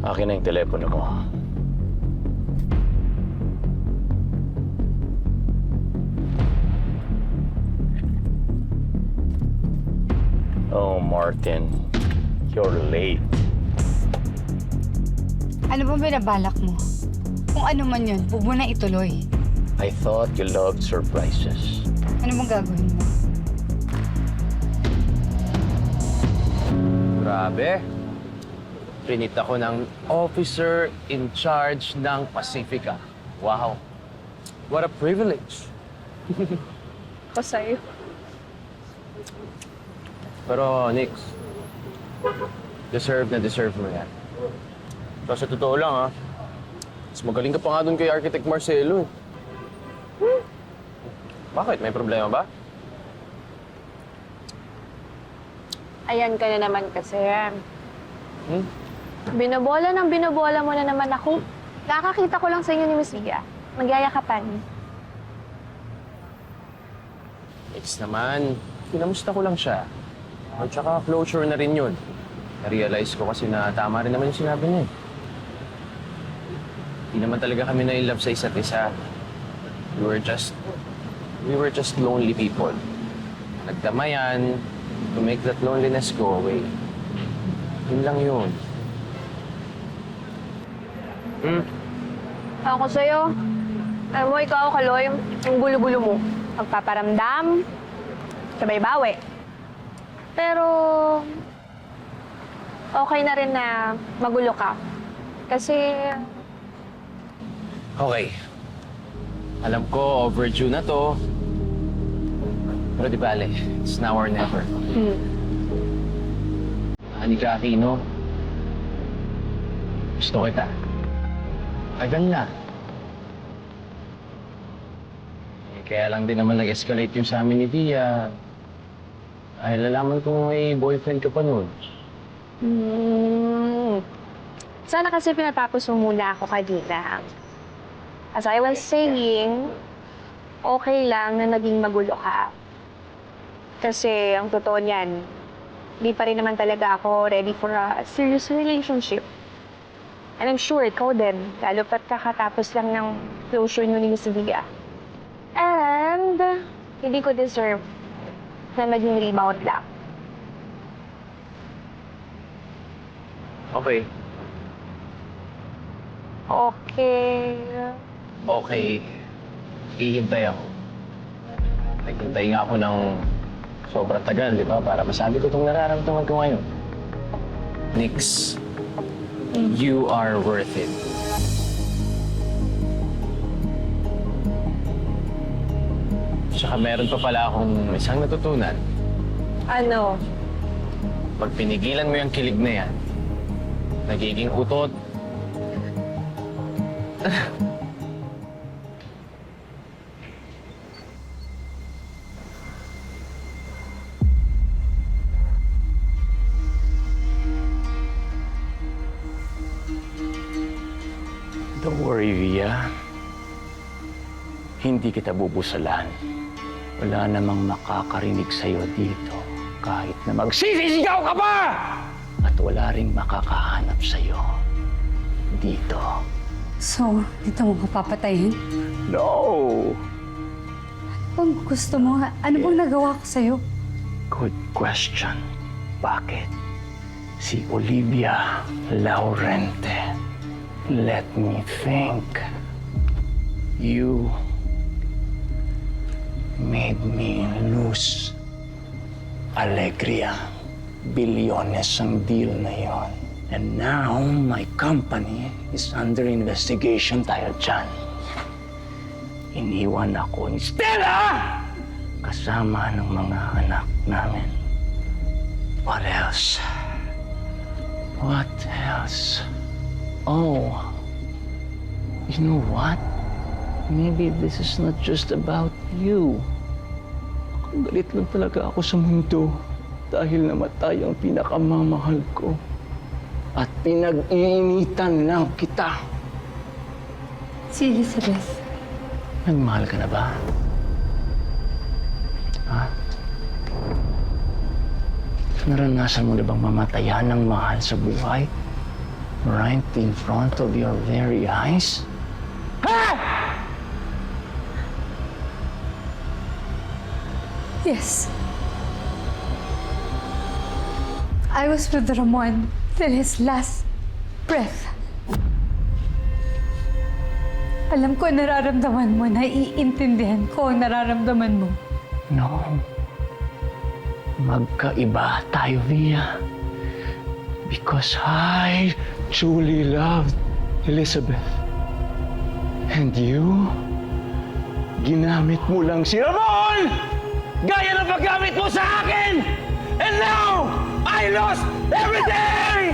Akin na yung telepono mo. Oh, Martin. You're late. Ano bang binabalak mo? Kung ano man yun, huwag mo na ituloy. I thought you loved surprises. Ano bang gagawin mo? Grabe. Pinit ako ng officer in charge ng Pacifica. Wow. What a privilege. Ako sa'yo. Pero, Nix, deserve mo yan. Pero sa totoo lang, ha? Mas magaling ka pa nga doon kay Architect Marcelo, eh. Bakit? May problema ba? Ayan ka na naman kasi. Hmm? Binobola mo na naman ako. Nakakita ko lang sa inyo ni Miss Via. Magyayakapan. Nix naman, kinamusta ko lang siya. At saka closure na rin yun. Na-realize ko kasi na tama rin naman yung sinabi niya. Hindi naman talaga kami na-in-love sa isa't isa. We were just lonely people. Nagdamayan to make that loneliness go away. Yun lang yun. Ako sa'yo. Alam mo, ikaw, Kaloy, yung gulo-gulo mo. Magpaparamdam, sabay bawi. Pero, okay na rin na magulo ka. Kasi, Okay. Alam ko, overdue na to. Pero di bale, it's now or never. Anika Aquino, gusto kita. Tagal na. Kaya lang din naman nag-escalate yung sa amin ni Via. Ay, lalaman ko may boyfriend ka pa nun. sana kasi pinatapos mo muna ako kanina. As I was saying, okay lang na naging magulo ka. Kasi ang totoo niyan, di pa rin naman talaga ako ready for a serious relationship. And I'm sure ikaw din, lalo pat kakatapos lang ng closure nyo ni Miss Via. And hindi ko deserve na maging rebound lang. Okay. Okay. Okay. Hihintay ako. Naghintay nga ako ng sobrang tagal, di ba? Para masabi ko itong nararamdaman ko ngayon. Nix, you are worth it. Tsaka meron pa pala akong isang natutunan. Ano? Pag pinigilan mo yung kilig na yan, nagiging utot. Don't worry, Via. Hindi kita bubusalan. Wala namang makakarinig sa'yo dito kahit na magsisisigaw ka pa! At wala ring makakahanap sa'yo dito. So, dito mo ko papatayin? No! Kung gusto mo, ano bang nagawa ko sa'yo? Good question. Bakit? Si Olivia Laurente. Let me think. You made me lose Alegria. Bilyones ang deal na yon. And now, my company is under investigation dahil dyan. Iniwan ako ni Stella! Kasama ng mga anak namin. What else? What else? Oh, you know what? Maybe this is not just about you. Galit lang talaga ako sa mundo dahil namatay ang pinakamamahal ko. At pinag-iinitan lang kita. Si Elizabeth. Nagmahal ka na ba? Ha? Naranasan mo na bang mamatayan ng mahal sa buhay? right in front of your very eyes? Yes. I was with Ramon till his last breath. Alam ko nararamdaman mo, naiintindihan ko ang nararamdaman mo. No. Magkaiba tayo, Via. Because I truly loved Elizabeth. And you, ginamit mo lang si Ramon! Gaya ng paggamit mo sa akin! And now, I lost everything!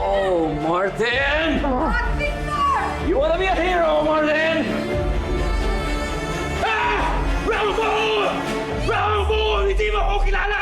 Oh, Martin! You wanna be a hero, Martin? Ah! Rambo! Rambo! Hindi mo ako kilala!